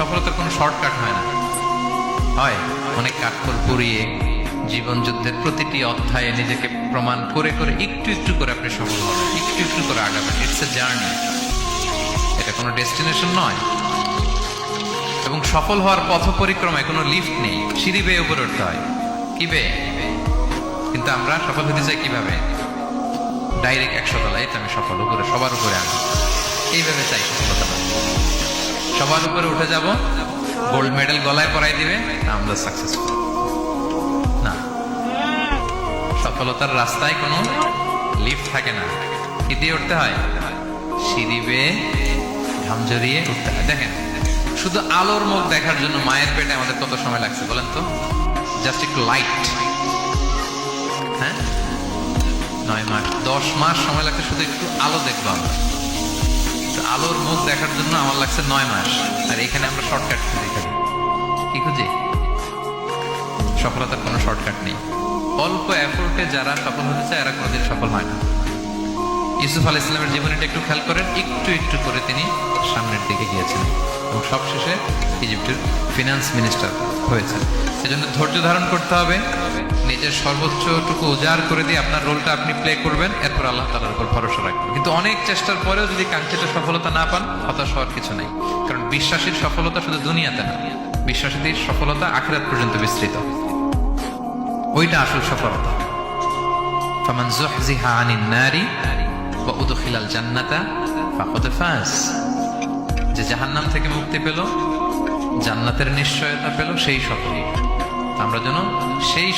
সফলতার কোনো শর্টকাট হয় না, হয় অনেক কাঠখড় পুড়িয়ে জীবন যুদ্ধের প্রতিটি অধ্যায়ে নিজেকে প্রমাণ করে করে একটু একটু করে আপনি সফল হবেন, একটু একটু করে আগাবেন। ইটস এ জার্নি, এটা কোনো ডেস্টিনেশন নয়। এবং সফল হওয়ার পথ পরিক্রমায় কোনো লিফট নেই, সিঁড়ি বেয়ে উপরে উঠতে হয়। কি বেয়ে? কিন্তু আমরা সফল হতে চাই কিভাবে? ডাইরেক্ট 100 তলায় আমি সফল, উপরে সবার উপরে আমি এইভাবে চাই সফলতা। সবার উপরে উঠে যাব, গোল্ড মেডেল গলায় পরাই দিবে, আমরা সাকসেসফুল না। সফলতার রাস্তায় কোনো লিফট থাকে না, কি দিয়ে উঠতে হয়? সিঁড়ি বেয়ে ঘাম জড়িয়ে উঠতে হয়। দেখেন, শুধু আলোর মুখ দেখার জন্য মায়ের পেটে আমাদের কত সময় লাগছে বলেন তো? জাস্ট একটু লাইট, হ্যাঁ 9 মাস 10 মাস সময় লাগছে শুধু একটু আলো দেখবো আমরা। আলোর মুখ দেখার জন্য আমার লাগছে 9 মাস। আর এখানে আমরা শর্টকাট খুঁজি, খালি কি খুঁজি? সফলতার কোনো শর্টকাট নেই। অল্প এফোর্টে যারা সফল হতে চায় এরা কোনোদিন সফল হয় না। ইউসুফ আলাইহিস সালামের জীবনীটা একটু খেয়াল করেন, একটু একটু করে তিনি সামনের দিকে গিয়েছেন এবং সবশেষে ইজিপ্টের ফিনান্স মিনিস্টার হয়েছেন। সেজন্য ধৈর্য ধারণ করতে হবে, নিজের সর্বোচ্চটুকু উজাড় করে দিয়ে আপনার রোলটা আপনি প্লে করবেন, এরপর আল্লাহ তাআলার উপর ভরসা রাখবেন। কিন্তু অনেক চেষ্টার পরেও যদি কাঙ্ক্ষিত সফলতা না পান, হতাশ হওয়ার কিছু নেই। কারণ বিশ্বাসীর সফলতা শুধু দুনিয়াতে না, বিশ্বাসীদের সফলতা আখিরাত পর্যন্ত বিস্তৃত। ওইটা আসল সফলতা। ফামান যুহজিহা আনিন নারি ওয়া উদখিলাল জান্নাতা ফাকাদ ফাজ। যে জাহান্নাম থেকে মুক্তি পেল, জান্নাতের নিশ্চয়তা পেল, সেই সফল। আমরা যেন সেই